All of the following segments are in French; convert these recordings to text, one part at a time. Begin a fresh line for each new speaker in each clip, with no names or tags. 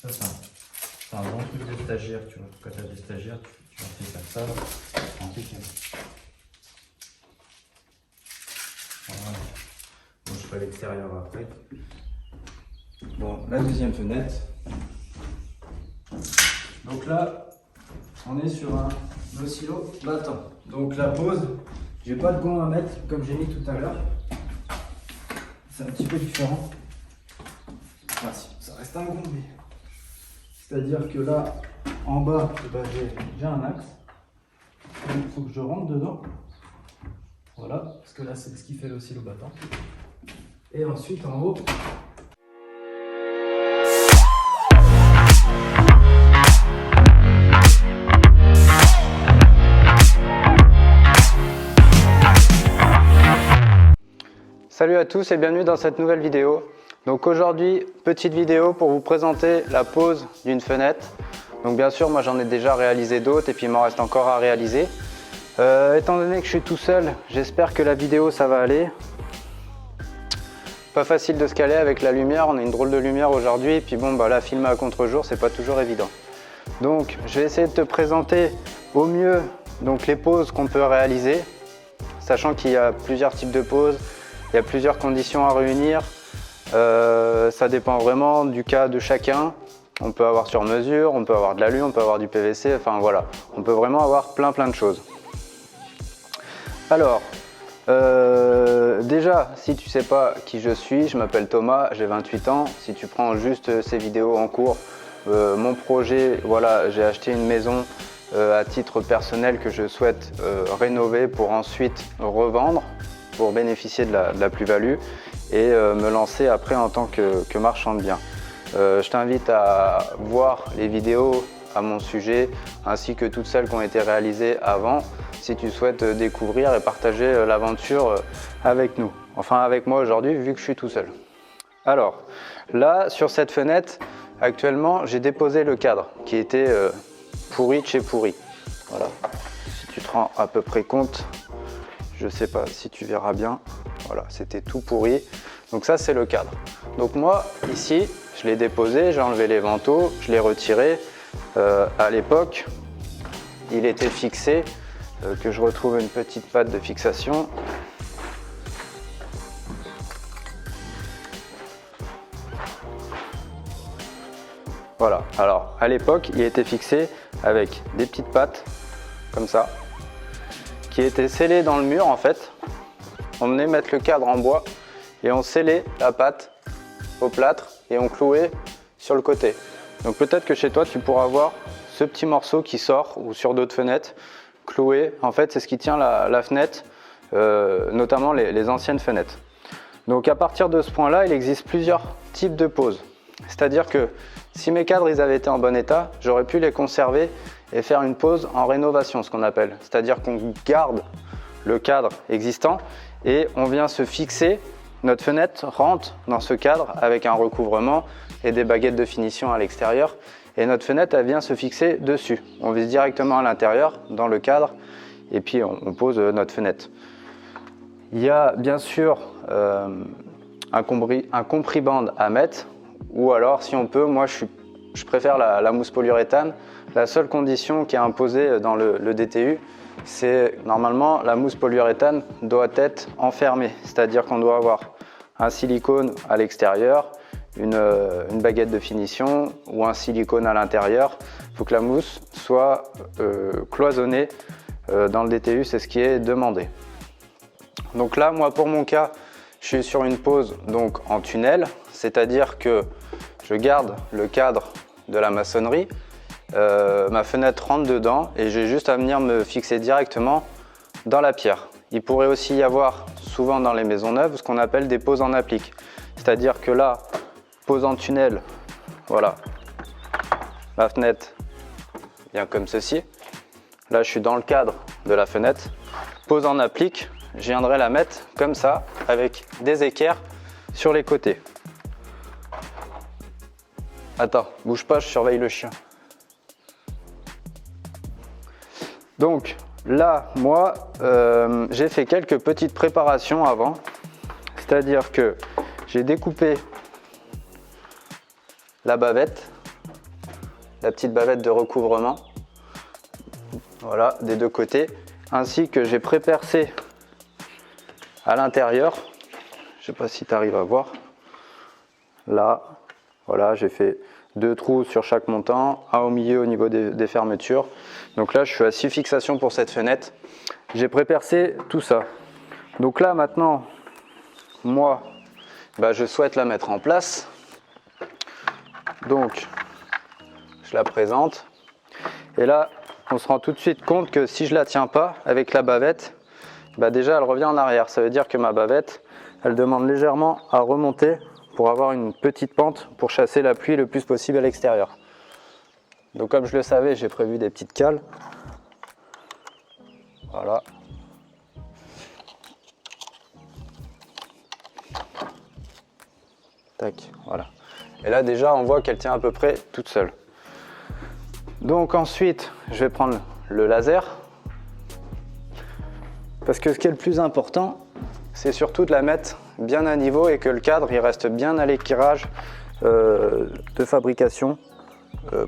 Ça, c'est un bon truc de stagiaire, tu vois. Quand tu as des stagiaires, tu leur fais faire ça, là. C'est impeccable. Voilà. Bon, je ferai l'extérieur après. Bon, la deuxième fenêtre. Donc là, on est sur un oscillo battant. Donc la pose, j'ai pas de gond à mettre comme j'ai mis tout à l'heure. C'est un petit peu différent. Enfin, si, ça reste un gond, mais c'est-à-dire que là, en bas, j'ai un axe. Donc il faut que je rentre dedans. Voilà, parce que là, c'est ce qui fait l'oscillo battant. Et ensuite, en haut,
Salut à tous et bienvenue dans cette nouvelle vidéo. Donc aujourd'hui, petite vidéo pour vous présenter la pose d'une fenêtre. Donc bien sûr, moi j'en ai déjà réalisé d'autres et puis il m'en reste encore à réaliser. Étant donné que je suis tout seul, j'espère que la vidéo ça va aller. Pas facile de se caler avec la lumière, on a une drôle de lumière aujourd'hui. Et puis bon, bah là, filmer à contre-jour, c'est pas toujours évident. Donc je vais essayer de te présenter au mieux donc, les poses qu'on peut réaliser. Sachant qu'il y a plusieurs types de poses. Il y a plusieurs conditions à réunir, ça dépend vraiment du cas de chacun. On peut avoir sur mesure, on peut avoir de l'alu, on peut avoir du PVC, enfin voilà. On peut vraiment avoir plein de choses. Alors, déjà, si tu sais pas qui je suis, je m'appelle Thomas, j'ai 28 ans. Si tu prends juste ces vidéos en cours, mon projet, voilà, j'ai acheté une maison à titre personnel que je souhaite rénover pour ensuite revendre, pour bénéficier de la plus-value et me lancer après en tant que marchand de biens. Je t'invite à voir les vidéos à mon sujet ainsi que toutes celles qui ont été réalisées avant si tu souhaites découvrir et partager l'aventure avec nous. Enfin avec moi aujourd'hui vu que je suis tout seul. Alors là sur cette fenêtre actuellement j'ai déposé le cadre qui était pourri de chez pourri. Voilà. Si tu te rends à peu près compte. Je sais pas si tu verras bien, voilà, c'était tout pourri. Donc ça, c'est le cadre. Donc moi, ici, je l'ai déposé, j'ai enlevé les vantaux, je l'ai retiré. À l'époque, il était fixé, que je retrouve une petite patte de fixation. Voilà, alors à l'époque, il était fixé avec des petites pattes, comme ça, qui était scellé dans le mur en fait. On venait mettre le cadre en bois et on scellait la patte au plâtre et on clouait sur le côté. Donc peut-être que chez toi tu pourras voir ce petit morceau qui sort ou sur d'autres fenêtres cloué. En fait c'est ce qui tient la fenêtre, notamment les anciennes fenêtres. Donc à partir de ce point là il existe plusieurs types de poses. C'est-à-dire que si mes cadres ils avaient été en bon état, j'aurais pu les conserver et faire une pose en rénovation, ce qu'on appelle. C'est-à-dire qu'on garde le cadre existant et on vient se fixer, notre fenêtre rentre dans ce cadre avec un recouvrement et des baguettes de finition à l'extérieur et notre fenêtre elle vient se fixer dessus. On vise directement à l'intérieur dans le cadre et puis on pose notre fenêtre. Il y a bien sûr un compriband à mettre ou alors si on peut, moi je préfère la mousse polyuréthane. La seule condition qui est imposée dans le DTU, c'est normalement la mousse polyuréthane doit être enfermée. C'est-à-dire qu'on doit avoir un silicone à l'extérieur, une baguette de finition ou un silicone à l'intérieur. Il faut que la mousse soit cloisonnée dans le DTU, c'est ce qui est demandé. Donc là, moi pour mon cas, je suis sur une pose donc en tunnel, c'est-à-dire que je garde le cadre de la maçonnerie. Ma fenêtre rentre dedans et j'ai juste à venir me fixer directement dans la pierre. Il pourrait aussi y avoir souvent dans les maisons neuves ce qu'on appelle des poses en applique. C'est-à-dire que là, pose en tunnel, voilà, ma fenêtre vient comme ceci. Là, je suis dans le cadre de la fenêtre. Pose en applique, je viendrai la mettre comme ça avec des équerres sur les côtés. Attends, bouge pas, je surveille le chien. Donc là, moi, j'ai fait quelques petites préparations avant. C'est-à-dire que j'ai découpé la bavette la petite bavette de recouvrement, voilà, des deux côtés, ainsi que j'ai pré-percé à l'intérieur. Je sais pas si tu arrives à voir. Là, voilà, j'ai fait 2 trous sur chaque montant, un au milieu au niveau des fermetures. Donc là, je suis à 6 fixations pour cette fenêtre. J'ai pré-percé tout ça. Donc là, maintenant, moi, je souhaite la mettre en place. Donc, je la présente. Et là, on se rend tout de suite compte que si je la tiens pas avec la bavette, déjà elle revient en arrière. Ça veut dire que ma bavette, elle demande légèrement à remonter pour avoir une petite pente pour chasser la pluie le plus possible à l'extérieur. Donc comme je le savais, j'ai prévu des petites cales. Voilà. Tac, voilà. Et là déjà on voit qu'elle tient à peu près toute seule. Donc ensuite, je vais prendre le laser. Parce que ce qui est le plus important, c'est surtout de la mettre bien à niveau et que le cadre il reste bien à l'équilibrage de fabrication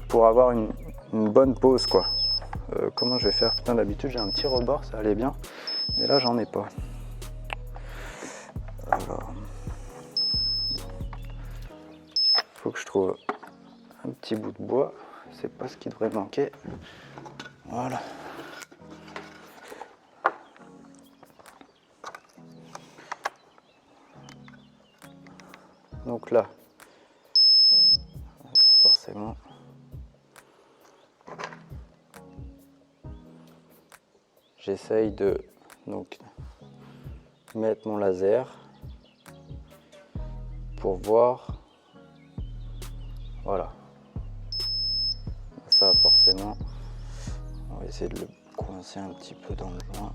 pour avoir une bonne pose quoi. Comment je vais faire? Putain, d'habitude j'ai un petit rebord, ça allait bien, mais là j'en ai pas. Alors, faut que je trouve un petit bout de bois, c'est pas ce qui devrait manquer. Voilà. Donc là, forcément, j'essaye de mettre mon laser pour voir. Voilà. Ça, forcément, on va essayer de le coincer un petit peu dans le joint.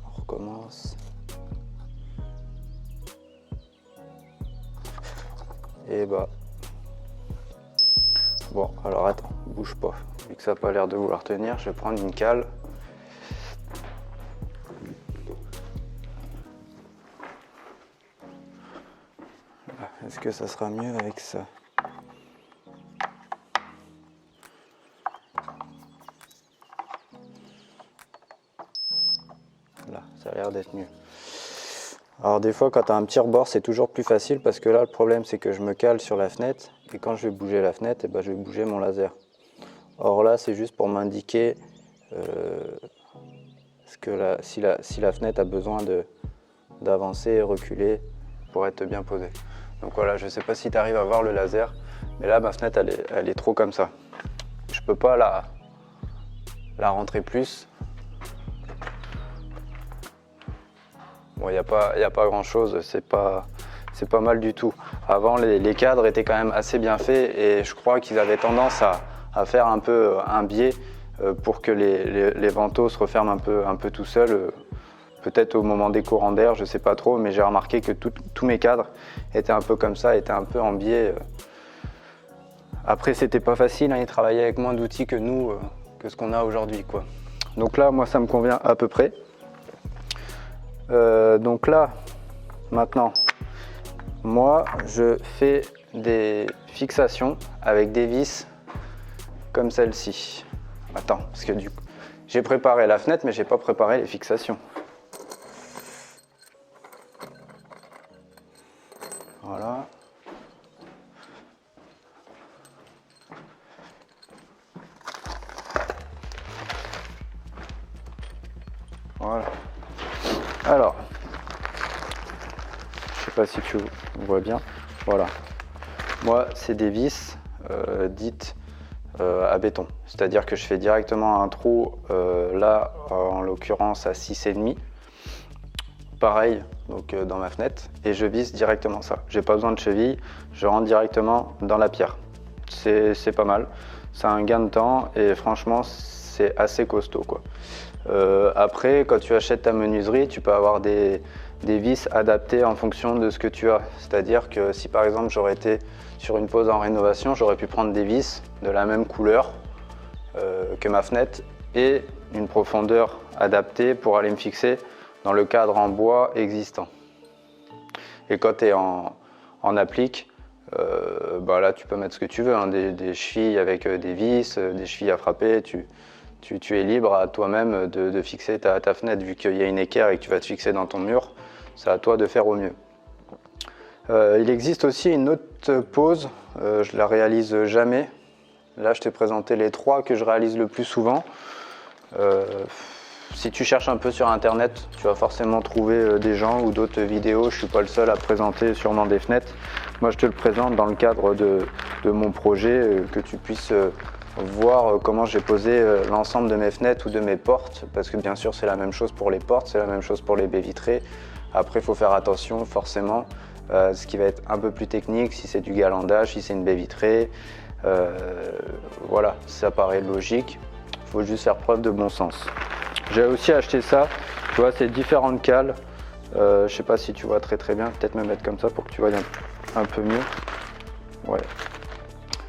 On recommence. Et bon, alors attends, bouge pas. Vu que ça n'a pas l'air de vouloir tenir, je vais prendre une cale. Est-ce que ça sera mieux avec ça? Là, ça a l'air d'être mieux. Alors des fois quand tu as un petit rebord c'est toujours plus facile parce que là le problème c'est que je me cale sur la fenêtre et quand je vais bouger la fenêtre je vais bouger mon laser. Or là c'est juste pour m'indiquer si la fenêtre a besoin d'avancer et reculer pour être bien posée. Donc voilà, je sais pas si tu arrives à voir le laser, mais là ma fenêtre elle est trop comme ça. Je peux pas la rentrer plus. Bon, il n'y a pas grand chose, c'est pas mal du tout. Avant, les cadres étaient quand même assez bien faits et je crois qu'ils avaient tendance à faire un peu un biais pour que les vantaux se referment un peu tout seuls. Peut-être au moment des courants d'air, je sais pas trop, mais j'ai remarqué que tous mes cadres étaient un peu comme ça, étaient un peu en biais. Après, c'était pas facile, ils travaillaient avec moins d'outils que nous, que ce qu'on a aujourd'hui, quoi. Donc là, moi, ça me convient à peu près. Donc là, maintenant, moi, je fais des fixations avec des vis comme celle-ci. Attends, parce que du coup, j'ai préparé la fenêtre, mais j'ai pas préparé les fixations. Voilà. Voilà. Alors, je sais pas si tu vois bien. Voilà. Moi, c'est des vis dites à béton. C'est-à-dire que je fais directement un trou, là, en l'occurrence à 6,5. Pareil, donc dans ma fenêtre. Et je visse directement ça. J'ai pas besoin de cheville. Je rentre directement dans la pierre. C'est pas mal. C'est un gain de temps et franchement, c'est assez costaud, quoi. Après, quand tu achètes ta menuiserie, tu peux avoir des vis adaptées en fonction de ce que tu as. C'est-à-dire que si par exemple j'aurais été sur une pose en rénovation, j'aurais pu prendre des vis de la même couleur que ma fenêtre et une profondeur adaptée pour aller me fixer dans le cadre en bois existant. Et quand tu es en applique, Là tu peux mettre ce que tu veux, hein, des chevilles avec des vis, des chevilles à frapper, tu es libre à toi-même de fixer ta fenêtre, vu qu'il y a une équerre et que tu vas te fixer dans ton mur, c'est à toi de faire au mieux. Il existe aussi une autre pose, je la réalise jamais. Là je t'ai présenté les 3 que je réalise le plus souvent. Si tu cherches un peu sur internet, tu vas forcément trouver des gens ou d'autres vidéos. Je suis pas le seul à présenter sûrement des fenêtres. Moi je te le présente dans le cadre de mon projet, que tu puisses voir comment j'ai posé l'ensemble de mes fenêtres ou de mes portes, parce que bien sûr c'est la même chose pour les portes, c'est la même chose pour les baies vitrées. Après il faut faire attention forcément, ce qui va être un peu plus technique, si c'est du galandage, si c'est une baie vitrée, voilà, ça paraît logique, il faut juste faire preuve de bon sens. J'ai aussi acheté ça, tu vois, c'est différentes cales, je sais pas si tu vois très bien, peut-être me mettre comme ça pour que tu vois un peu mieux. Ouais.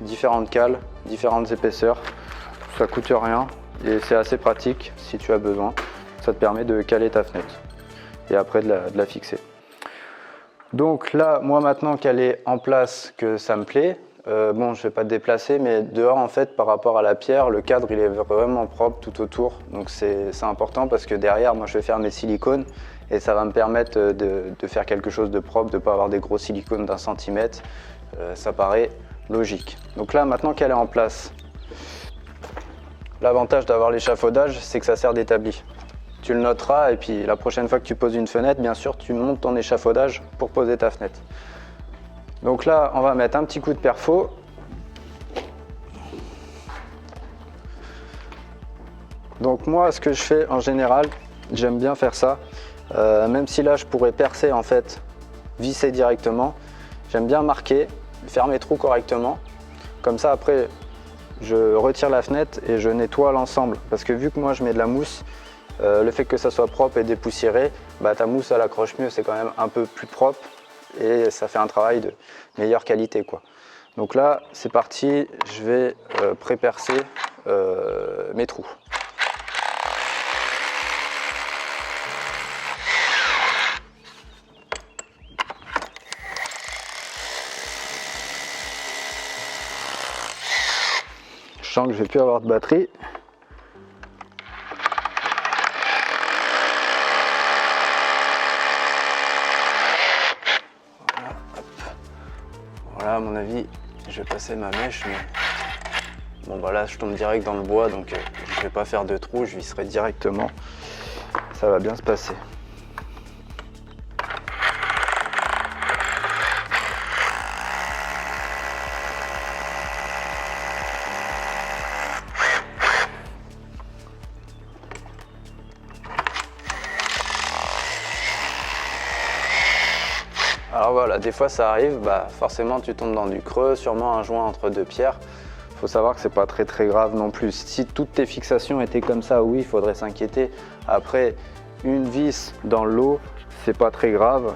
Différentes cales, différentes épaisseurs, ça coûte rien et c'est assez pratique si tu as besoin. Ça te permet de caler ta fenêtre et après de la fixer. Donc là, moi maintenant qu'elle est en place, que ça me plaît, bon je vais pas te déplacer, mais dehors en fait par rapport à la pierre, le cadre il est vraiment propre tout autour. Donc c'est important parce que derrière moi je vais faire mes silicones et ça va me permettre de faire quelque chose de propre, de ne pas avoir des gros silicones d'1 centimètre. Ça paraît logique. Donc là maintenant qu'elle est en place, l'avantage d'avoir l'échafaudage c'est que ça sert d'établi. Tu le noteras et puis la prochaine fois que tu poses une fenêtre, bien sûr tu montes ton échafaudage pour poser ta fenêtre. Donc là on va mettre un petit coup de perfo. Donc moi ce que je fais en général, j'aime bien faire ça, même si là je pourrais percer en fait, visser directement, j'aime bien marquer, faire mes trous correctement, comme ça après je retire la fenêtre et je nettoie l'ensemble, parce que vu que moi je mets de la mousse, le fait que ça soit propre et dépoussiéré, ta mousse elle accroche mieux, c'est quand même un peu plus propre et ça fait un travail de meilleure qualité quoi. Donc là c'est parti, je vais pré-percer mes trous. Je sens que je vais plus avoir de batterie. Voilà, hop. Voilà, à mon avis, je vais passer ma mèche, mais bon là je tombe direct dans le bois, donc je vais pas faire de trou, je visserai directement. Ça va bien se passer. Alors voilà, des fois ça arrive, forcément tu tombes dans du creux, sûrement un joint entre 2 pierres. Il faut savoir que c'est pas très grave non plus. Si toutes tes fixations étaient comme ça, oui, il faudrait s'inquiéter. Après, une vis dans l'eau, c'est pas très grave.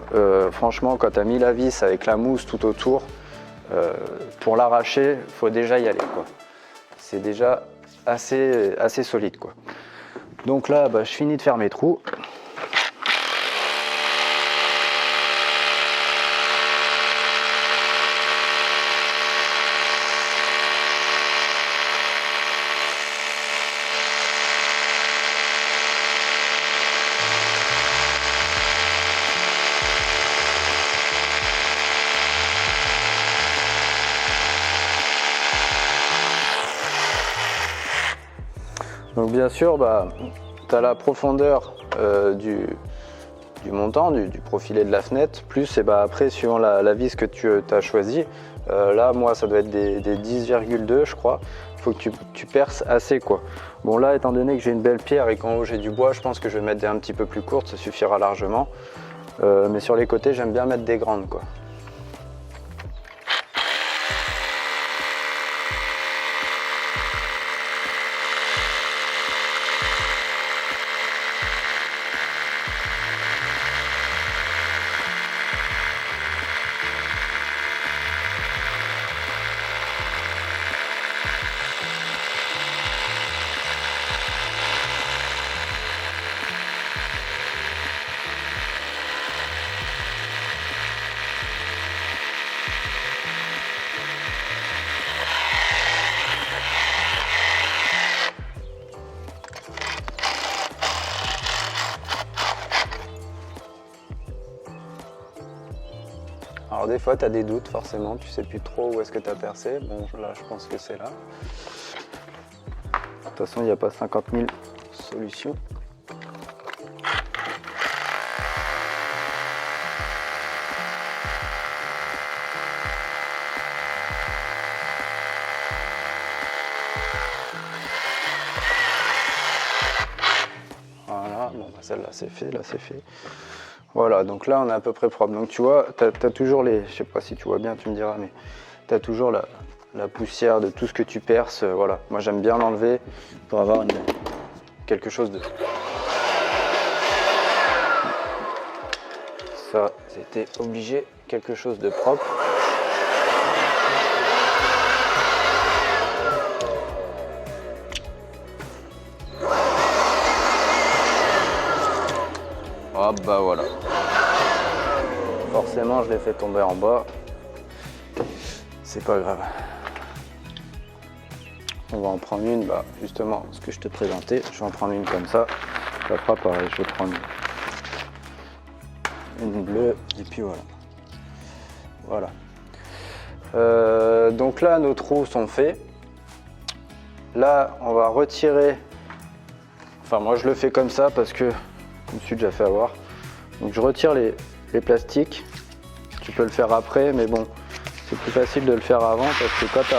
Franchement, quand tu as mis la vis avec la mousse tout autour, pour l'arracher, il faut déjà y aller, quoi. C'est déjà assez solide, quoi. Donc là, je finis de faire mes trous. Donc bien sûr, tu as la profondeur du montant, du profilé de la fenêtre, plus après suivant la vis que tu as choisi. Là, moi, ça doit être des 10,2 je crois. Il faut que tu perces assez, quoi. Bon là, étant donné que j'ai une belle pierre et qu'en haut j'ai du bois, je pense que je vais mettre des un petit peu plus courtes, ça suffira largement. Mais sur les côtés, j'aime bien mettre des grandes, quoi. Alors des fois tu as des doutes forcément, tu sais plus trop où est-ce que tu as percé. Bon là je pense que c'est là. De toute façon il n'y a pas 50 000 solutions. Voilà, bon bah celle-là c'est fait, là c'est fait. Voilà, donc là on est à peu près propre. Donc tu vois, tu as toujours les, je sais pas si tu vois bien, tu me diras, mais tu as toujours la poussière de tout ce que tu perces. Voilà, moi j'aime bien l'enlever pour avoir quelque chose de... Ça, c'était obligé, quelque chose de propre. Hop, bah voilà. Forcément, je l'ai fait tomber en bas. C'est pas grave. On va en prendre une, bah justement, ce que je te présentais. Je vais en prendre une comme ça. Ça fera pareil, je vais prendre une bleue, et puis voilà. Voilà. Donc là, nos trous sont faits. Là, on va retirer. Enfin, moi, je le fais comme ça parce que je me suis déjà fait avoir. Donc, je retire les plastiques. Tu peux le faire après, mais bon, c'est plus facile de le faire avant parce que quand tu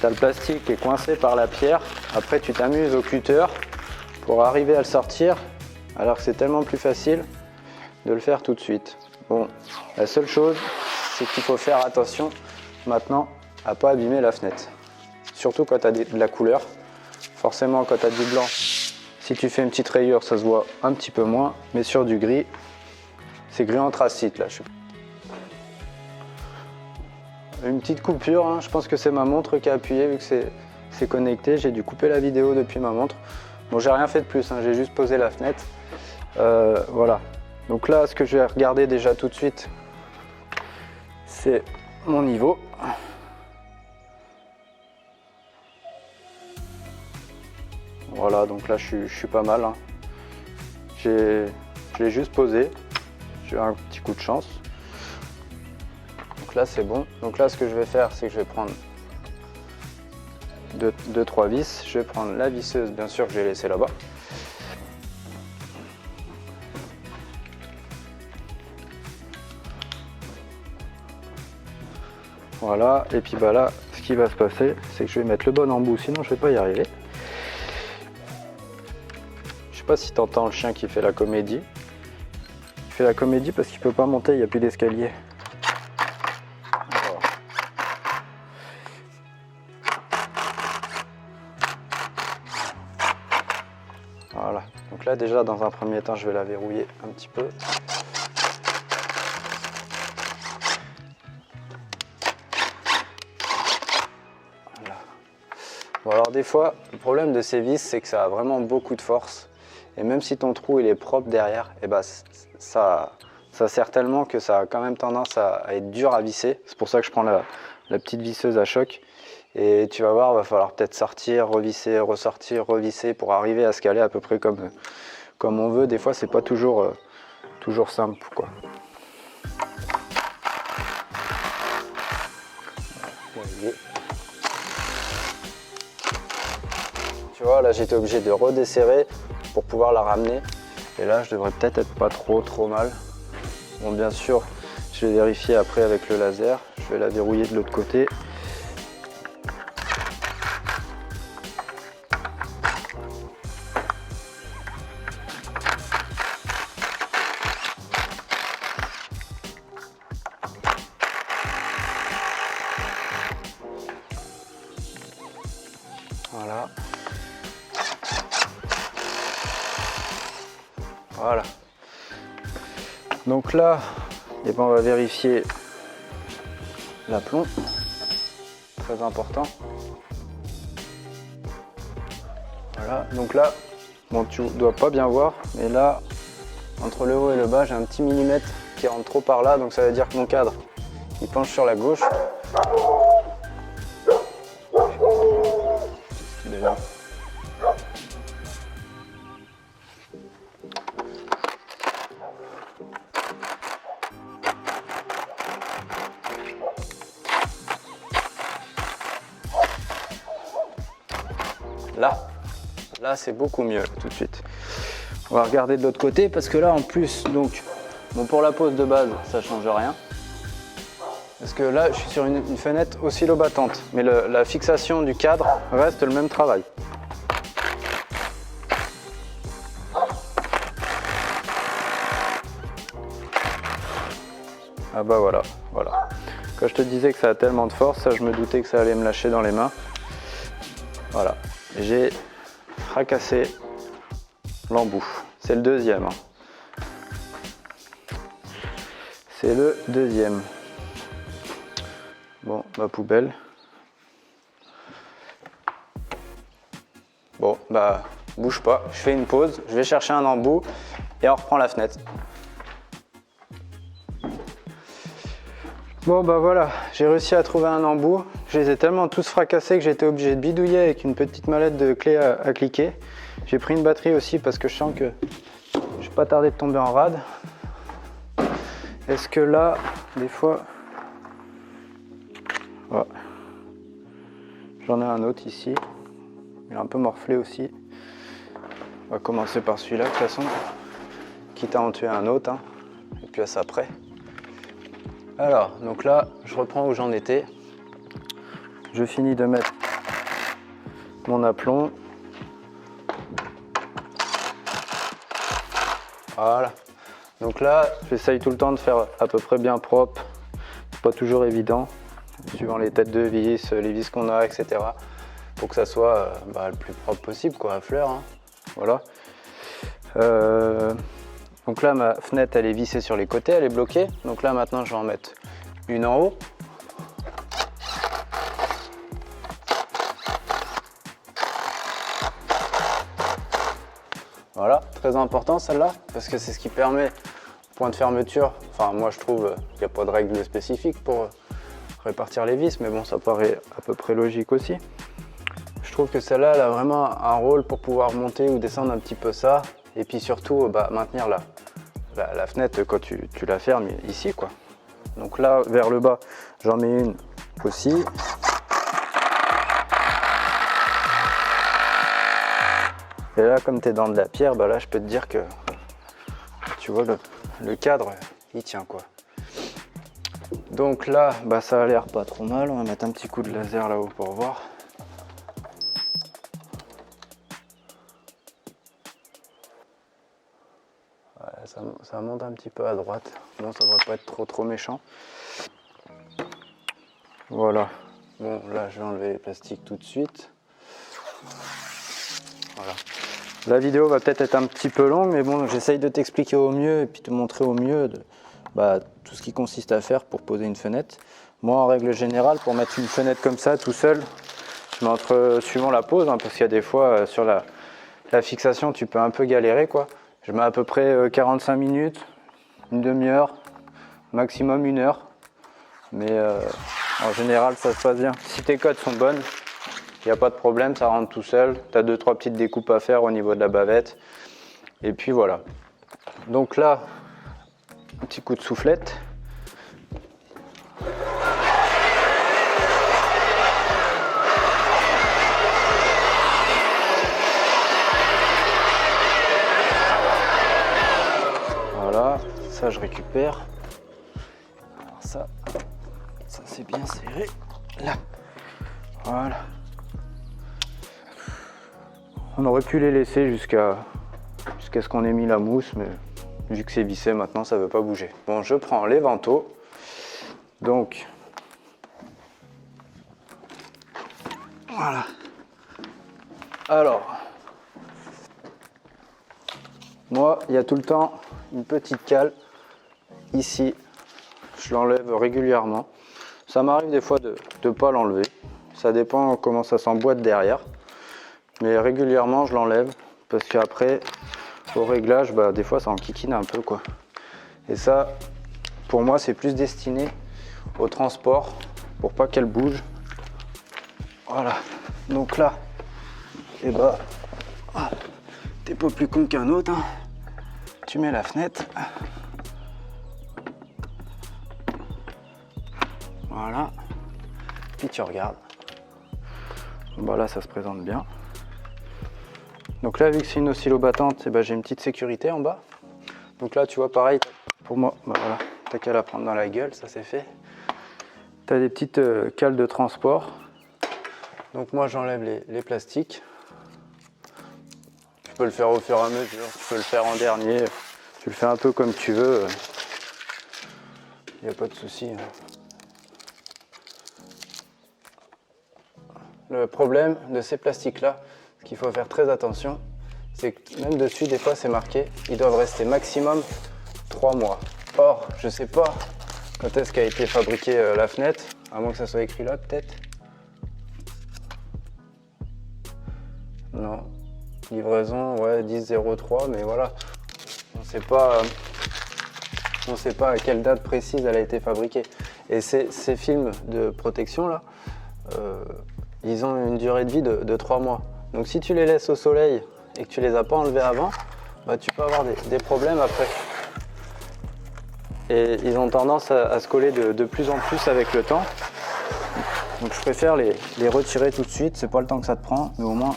as le plastique qui est coincé par la pierre, après, tu t'amuses au cutter pour arriver à le sortir, alors que c'est tellement plus facile de le faire tout de suite. Bon, la seule chose, c'est qu'il faut faire attention maintenant à pas abîmer la fenêtre. Surtout quand tu as de la couleur. Forcément, quand tu as du blanc, si tu fais une petite rayure, ça se voit un petit peu moins. Mais sur du gris, c'est gris anthracite là. Une petite coupure, hein. Je pense que c'est ma montre qui a appuyé vu que c'est connecté. J'ai dû couper la vidéo depuis ma montre. Bon, j'ai rien fait de plus, hein. J'ai juste posé la fenêtre. Voilà. Donc là, ce que je vais regarder déjà tout de suite, c'est mon niveau. Voilà, donc là je suis pas mal. Hein. Je l'ai juste posé. J'ai eu un petit coup de chance. Donc là c'est bon. Donc là ce que je vais faire, c'est que je vais prendre 2-3 vis. Je vais prendre la visseuse, bien sûr, que j'ai laissée là-bas. Voilà, et puis bah là, ce qui va se passer, c'est que je vais mettre le bon embout, sinon je vais pas y arriver. Je sais pas si tu entends le chien qui fait la comédie. Il fait la comédie parce qu'il peut pas monter, il n'y a plus d'escalier. Voilà, donc là déjà dans un premier temps je vais la verrouiller un petit peu. Voilà. Bon alors des fois, le problème de ces vis c'est que ça a vraiment beaucoup de force. Et même si ton trou il est propre derrière, et bah, ça serre tellement que ça a quand même tendance à être dur à visser. C'est pour ça que je prends la petite visseuse à choc. Et tu vas voir, il va falloir peut-être sortir, revisser, ressortir, revisser pour arriver à se caler à peu près comme on veut. Des fois, c'est pas toujours simple, quoi. Tu vois, là, j'étais obligé de redesserrer pour pouvoir la ramener. Et là, je devrais peut-être être pas trop mal. Bon, bien sûr, je vais vérifier après avec le laser. Je vais la verrouiller de l'autre côté. Voilà. Voilà. Donc là, eh ben, on va vérifier l'aplomb. Très important. Voilà. Donc là, bon, tu dois pas bien voir, mais là, entre le haut et le bas, j'ai un petit millimètre qui rentre trop par là, donc ça veut dire que mon cadre, il penche sur la gauche. Déjà. Là c'est beaucoup mieux tout de suite. On va regarder de l'autre côté parce que là en plus, donc, bon, pour la pose de base, ça change rien. Parce que là, je suis sur une fenêtre oscillobattante, mais la fixation du cadre reste le même travail. Ah bah voilà. Quand je te disais que ça a tellement de force, ça je me doutais que ça allait me lâcher dans les mains. Voilà, j'ai fracassé l'embout. C'est le deuxième. C'est le deuxième. Bon, ma poubelle. Bon, bah, bouge pas. Je fais une pause, je vais chercher un embout et on reprend la fenêtre. Bon, bah voilà, j'ai réussi à trouver un embout. Je les ai tellement tous fracassés que j'étais obligé de bidouiller avec une petite mallette de clés à cliquer. J'ai pris une batterie aussi parce que je sens que je vais pas tarder de tomber en rade. Est-ce que là, des fois... Ouais. J'en ai un autre ici. Il est un peu morflé aussi. On va commencer par celui-là de toute façon. Quitte à en tuer un autre. Hein. Et puis à ça après. Alors, donc là, je reprends où j'en étais. Je finis de mettre mon aplomb. Voilà. Donc là, j'essaye tout le temps de faire à peu près bien propre. C'est pas toujours évident, suivant les têtes de vis, les vis qu'on a, etc. Pour que ça soit le plus propre possible, quoi, à fleur. Hein. Voilà. Donc là, ma fenêtre, elle est vissée sur les côtés, elle est bloquée. Donc là, maintenant, je vais en mettre une en haut. Voilà, très important celle-là, parce que c'est ce qui permet, point de fermeture, enfin moi je trouve qu'il n'y a pas de règle spécifique pour répartir les vis, mais bon, ça paraît à peu près logique aussi. Je trouve que celle-là, elle a vraiment un rôle pour pouvoir monter ou descendre un petit peu ça, et puis surtout maintenir la fenêtre quand tu la fermes ici, quoi. Donc là, vers le bas, j'en mets une aussi. Et là, comme tu es dans de la pierre, là, je peux te dire que, tu vois, le cadre, il tient, quoi. Donc là, ça a l'air pas trop mal. On va mettre un petit coup de laser là-haut pour voir. Ouais, ça monte un petit peu à droite. Bon, ça devrait pas être trop méchant. Voilà. Bon, là, je vais enlever les plastiques tout de suite. Voilà. La vidéo va peut-être être un petit peu longue, mais bon, j'essaye de t'expliquer au mieux et puis te montrer au mieux tout ce qui consiste à faire pour poser une fenêtre. Moi, en règle générale, pour mettre une fenêtre comme ça, tout seul, je mets suivant la pose, hein, parce qu'il y a des fois, sur la fixation, tu peux un peu galérer, quoi. Je mets à peu près 45 minutes, une demi-heure, maximum 1 heure. Mais en général, ça se passe bien. Si tes cotes sont bonnes, il n'y a pas de problème, ça rentre tout seul. Tu as 2-3 petites découpes à faire au niveau de la bavette. Et puis voilà. Donc là, un petit coup de soufflette. Voilà, ça je récupère. Alors ça c'est bien serré. Là. Voilà. On aurait pu les laisser jusqu'à ce qu'on ait mis la mousse, mais vu que c'est vissé maintenant, ça ne veut pas bouger. Bon, je prends les vantaux. Donc, voilà. Alors, moi, il y a tout le temps une petite cale ici. Je l'enlève régulièrement. Ça m'arrive des fois de ne pas l'enlever. Ça dépend comment ça s'emboîte derrière. Mais régulièrement, je l'enlève parce qu'après, au réglage, des fois, ça enquiquine un peu, quoi. Et ça, pour moi, c'est plus destiné au transport pour pas qu'elle bouge. Voilà. Donc là, t'es pas plus con qu'un autre. Hein. Tu mets la fenêtre. Voilà. Puis tu regardes. Là, ça se présente bien. Donc là, vu que c'est une oscillo battante, eh ben, j'ai une petite sécurité en bas. Donc là, tu vois, pareil, pour moi, bah voilà, t'as qu'à la prendre dans la gueule, ça c'est fait. T'as des petites cales de transport. Donc moi, j'enlève les plastiques. Tu peux le faire au fur et à mesure, tu peux le faire en dernier. Tu le fais un peu comme tu veux. Il n'y a pas de souci. Le problème de ces plastiques-là, ce qu'il faut faire très attention, c'est que même dessus, des fois, c'est marqué, ils doivent rester maximum 3 mois. Or, je ne sais pas quand est-ce qu'a été fabriquée la fenêtre, à moins que ça soit écrit là, peut-être. Non. Livraison, ouais, 10-03, mais voilà. On sait pas à quelle date précise elle a été fabriquée. Et ces films de protection là, ils ont une durée de vie de 3 mois. Donc si tu les laisses au soleil et que tu les as pas enlevés avant, bah, tu peux avoir des problèmes après. Et ils ont tendance à se coller de plus en plus avec le temps. Donc je préfère les retirer tout de suite, c'est pas le temps que ça te prend, mais au moins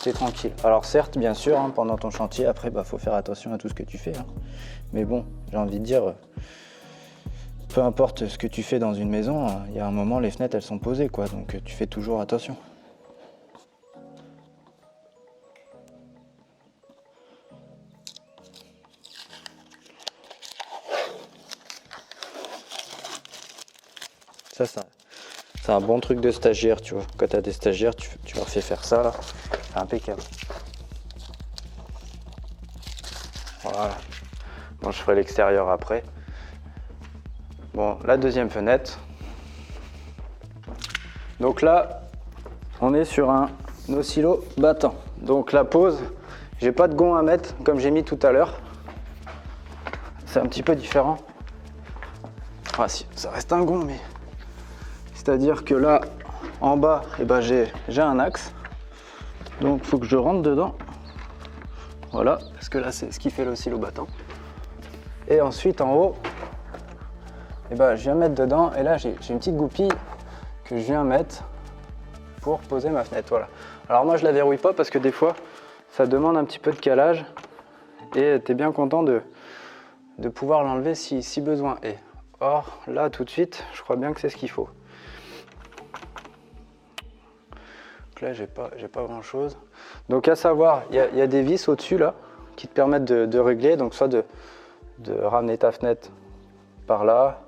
t'es tranquille. Alors certes, bien sûr, hein, pendant ton chantier, après, faut faire attention à tout ce que tu fais. Hein. Mais bon, j'ai envie de dire, peu importe ce que tu fais dans une maison, il y a un moment, les fenêtres, elles sont posées, quoi. Donc tu fais toujours attention. Ça, c'est un bon truc de stagiaire, tu vois. Quand tu as des stagiaires, tu leur fais faire ça, là. C'est impeccable. Voilà. Bon, je ferai l'extérieur après. Bon, la deuxième fenêtre. Donc là, on est sur un oscillo battant. Donc la pose, j'ai pas de gond à mettre comme j'ai mis tout à l'heure. C'est un petit peu différent. Enfin, si, ça reste un gond, mais... C'est-à-dire que là, en bas, eh ben, j'ai un axe. Donc il faut que je rentre dedans. Voilà, parce que là, c'est ce qui fait l'oscillo battant. Et ensuite, en haut, eh ben, je viens mettre dedans. Et là, j'ai une petite goupille que je viens mettre pour poser ma fenêtre. Voilà. Alors moi, je la verrouille pas parce que des fois, ça demande un petit peu de calage. Et tu es bien content de pouvoir l'enlever si besoin est. Or, là, tout de suite, je crois bien que c'est ce qu'il faut. Donc là, j'ai pas grand chose. Donc à savoir, il y a des vis au-dessus là qui te permettent de régler, donc soit de ramener ta fenêtre par là,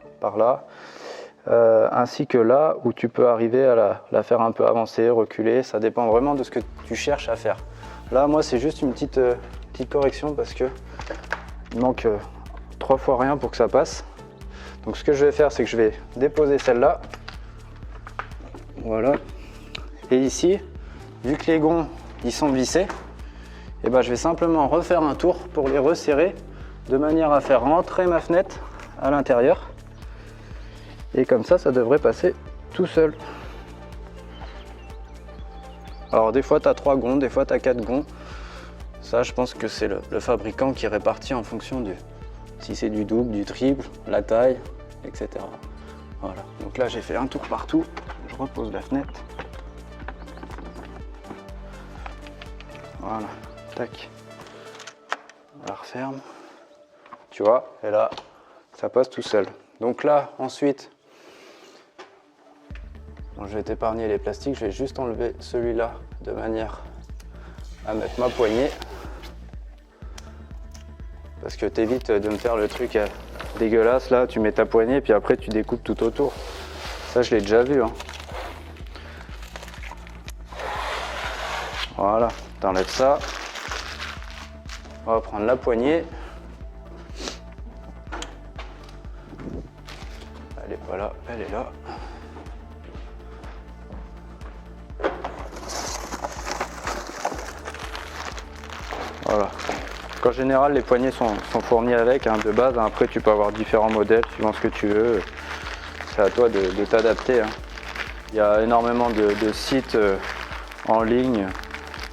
ainsi que là où tu peux arriver à la faire un peu avancer, reculer, ça dépend vraiment de ce que tu cherches à faire. Là, moi, c'est juste une petite correction parce que il manque 3 fois rien pour que ça passe. Donc ce que je vais faire, c'est que je vais déposer celle-là. Voilà. Et ici, vu que les gonds ils sont vissés, et ben, je vais simplement refaire un tour pour les resserrer de manière à faire rentrer ma fenêtre à l'intérieur. Et comme ça devrait passer tout seul. Alors des fois tu as 3 gonds, des fois tu as 4 gonds. Ça, je pense que c'est le fabricant qui répartit en fonction du... Si c'est du double, du triple, la taille, etc. Voilà. Donc là, j'ai fait un tour partout. Je repose la fenêtre. Voilà. Tac. On la referme. Tu vois, et là, ça passe tout seul. Donc là, ensuite, bon, je vais t'épargner les plastiques. Je vais juste enlever celui-là de manière à mettre ma poignée. Parce que t'évites de me faire le truc dégueulasse là, tu mets ta poignée puis après tu découpes tout autour. Ça, je l'ai déjà vu. Hein. Voilà, t'enlèves ça. On va prendre la poignée. Elle est pas là, elle est là. Voilà. En général, les poignées sont fournies avec, hein, de base. Après, tu peux avoir différents modèles suivant ce que tu veux. C'est à toi de t'adapter. Hein. Il y a énormément de sites en ligne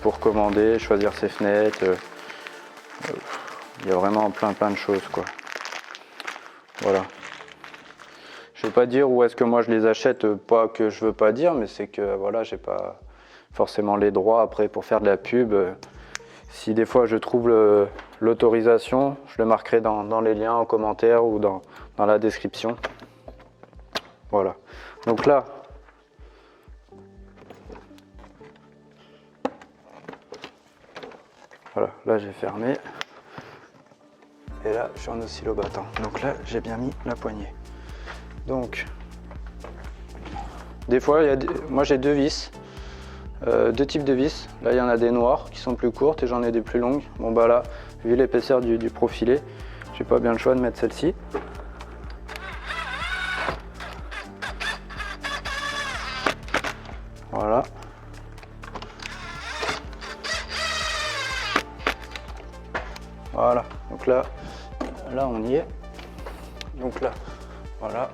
pour commander, choisir ses fenêtres. Il y a vraiment plein de choses, quoi. Voilà. Je ne vais pas dire où est-ce que moi je les achète, pas que je veux pas dire, mais c'est que voilà, j'ai pas. forcément les droits après pour faire de la pub. Si des fois je trouve l'autorisation, je le marquerai dans les liens en commentaire ou dans la description. Voilà. Donc là, voilà, là j'ai fermé. Et là, je suis en oscillobattant. Donc là, j'ai bien mis la poignée. Donc, des fois, moi j'ai deux vis, deux types de vis. Là, il y en a des noires qui sont plus courtes et j'en ai des plus longues. Bon bah là, vu l'épaisseur du profilé, j'ai pas bien le choix de mettre celle-ci. Voilà. Voilà. Donc là on y est. Donc là, voilà.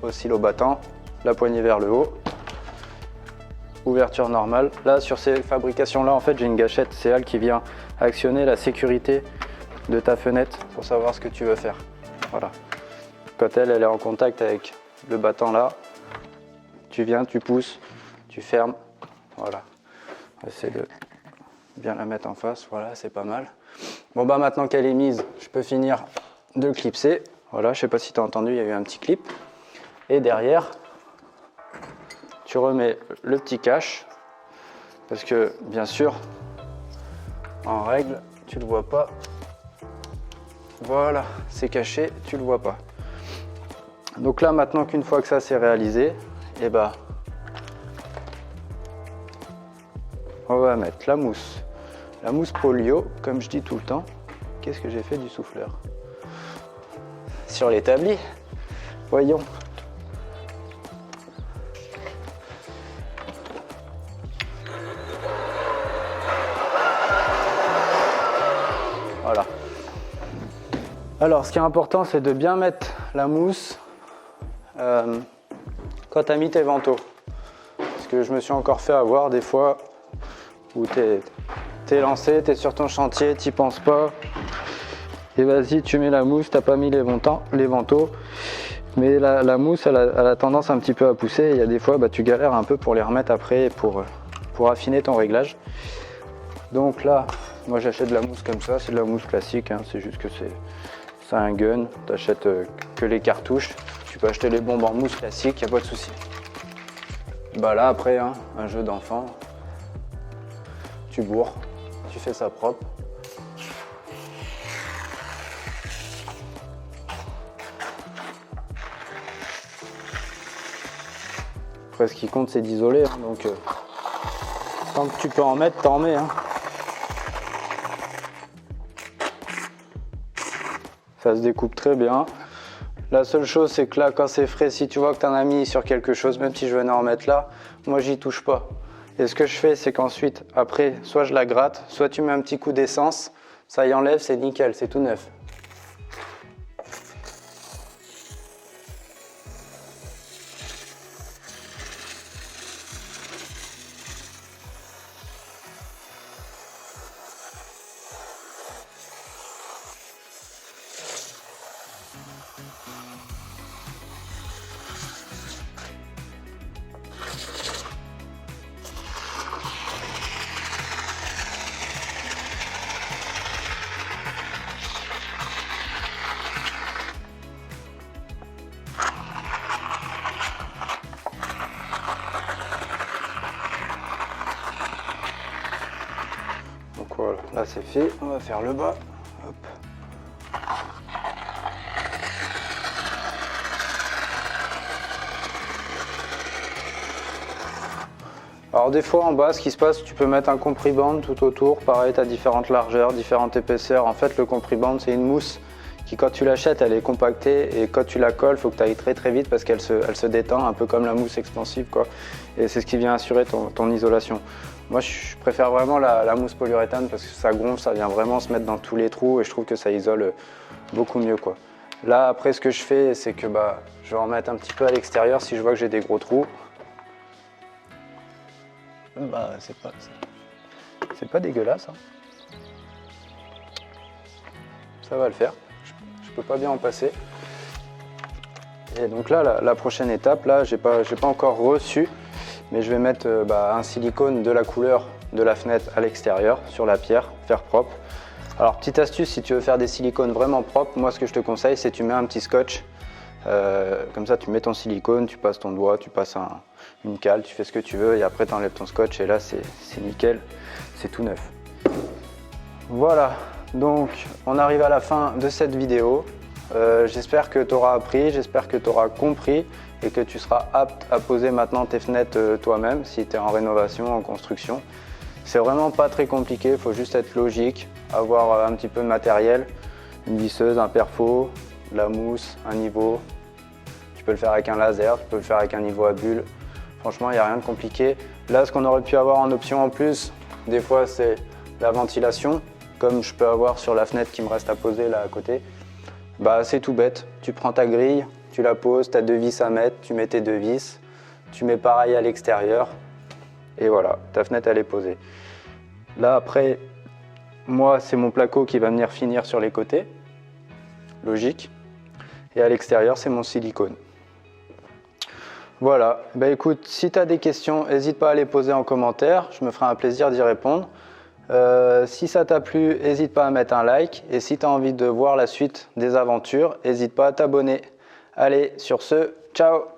Oscillobattant, la poignée vers le haut. Ouverture normale. Là, sur ces fabrications-là, en fait, j'ai une gâchette CL qui vient actionner la sécurité de ta fenêtre pour savoir ce que tu veux faire. Voilà. Quand elle est en contact avec le battant là, tu viens, tu pousses, tu fermes. Voilà. Essaie de bien la mettre en face. Voilà, c'est pas mal. Bon bah maintenant qu'elle est mise, je peux finir de clipser. Voilà, je sais pas si tu as entendu, il y a eu un petit clip. Et derrière, tu remets le petit cache. Parce que bien sûr, en règle, tu le vois pas. Voilà, c'est caché, tu le vois pas. Donc là maintenant qu'une fois que ça c'est réalisé, et bah on va mettre la mousse. La mousse polio, comme je dis tout le temps. Qu'est-ce que j'ai fait du souffleur? Sur l'établi. Voyons. Voilà. Alors, ce qui est important, c'est de bien mettre la mousse quand tu as mis tes vantaux. Parce que je me suis encore fait avoir des fois où t'es lancé, t'es sur ton chantier, t'y penses pas. Et vas-y, tu mets la mousse, t'as pas mis les vantaux. Mais la mousse, elle a tendance un petit peu à pousser. Et il y a des fois, bah, tu galères un peu pour les remettre après pour affiner ton réglage. Donc là, moi j'achète de la mousse comme ça, c'est de la mousse classique. Hein, c'est juste que c'est un gun. T'achètes que les cartouches. Tu peux acheter les bombes en mousse classique, y a pas de souci. Bah là après, hein, un jeu d'enfant. Tu bourres, tu fais ça propre. Après, ce qui compte, c'est d'isoler. Hein, donc, tant que tu peux en mettre, t'en mets. Hein. Ça se découpe très bien. La seule chose, c'est que là, quand c'est frais, si tu vois que tu en as mis sur quelque chose, même si je venais en mettre là, moi, j'y touche pas. Et ce que je fais, c'est qu'ensuite, après, soit je la gratte, soit tu mets un petit coup d'essence, ça y enlève, c'est nickel, c'est tout neuf. Voilà, là c'est fait, on va faire le bas. Hop. Alors des fois en bas, ce qui se passe, tu peux mettre un compriband tout autour. Pareil, tu as différentes largeurs, différentes épaisseurs. En fait, le compriband, c'est une mousse qui, quand tu l'achètes, elle est compactée. Et quand tu la colles, il faut que tu ailles très très vite parce qu'elle se détend, un peu comme la mousse expansive, quoi. Et c'est ce qui vient assurer ton isolation. Moi, je préfère vraiment la mousse polyuréthane parce que ça gonfle, ça vient vraiment se mettre dans tous les trous et je trouve que ça isole beaucoup mieux, quoi. Là, après, ce que je fais, c'est que je vais en mettre un petit peu à l'extérieur si je vois que j'ai des gros trous. C'est pas dégueulasse. Hein. Ça va le faire. Je peux pas bien en passer. Et donc là, la prochaine étape, là, j'ai pas encore reçu. mais je vais mettre un silicone de la couleur de la fenêtre à l'extérieur, sur la pierre, faire propre. Alors petite astuce, si tu veux faire des silicones vraiment propres, moi ce que je te conseille c'est tu mets un petit scotch, comme ça tu mets ton silicone, tu passes ton doigt, tu passes une cale, tu fais ce que tu veux et après tu enlèves ton scotch et là c'est nickel, c'est tout neuf. Voilà, donc on arrive à la fin de cette vidéo. J'espère que tu auras appris, j'espère que tu auras compris et que tu seras apte à poser maintenant tes fenêtres toi-même si tu es en rénovation, en construction. C'est vraiment pas très compliqué, il faut juste être logique, avoir un petit peu de matériel, une visseuse, un perfo, de la mousse, un niveau. Tu peux le faire avec un laser, tu peux le faire avec un niveau à bulles. Franchement, il n'y a rien de compliqué. Là, ce qu'on aurait pu avoir en option en plus, des fois, c'est la ventilation, comme je peux avoir sur la fenêtre qui me reste à poser là à côté. Bah, c'est tout bête. Tu prends ta grille, tu la poses, tu as 2 vis à mettre, tu mets tes 2 vis, tu mets pareil à l'extérieur. Et voilà, ta fenêtre elle est posée. Là après, moi c'est mon placo qui va venir finir sur les côtés, logique. Et à l'extérieur c'est mon silicone. Voilà, bah écoute, si tu as des questions, n'hésite pas à les poser en commentaire, je me ferai un plaisir d'y répondre. Si ça t'a plu, n'hésite pas à mettre un like. Et si tu as envie de voir la suite des aventures, n'hésite pas à t'abonner. Allez, sur ce, ciao!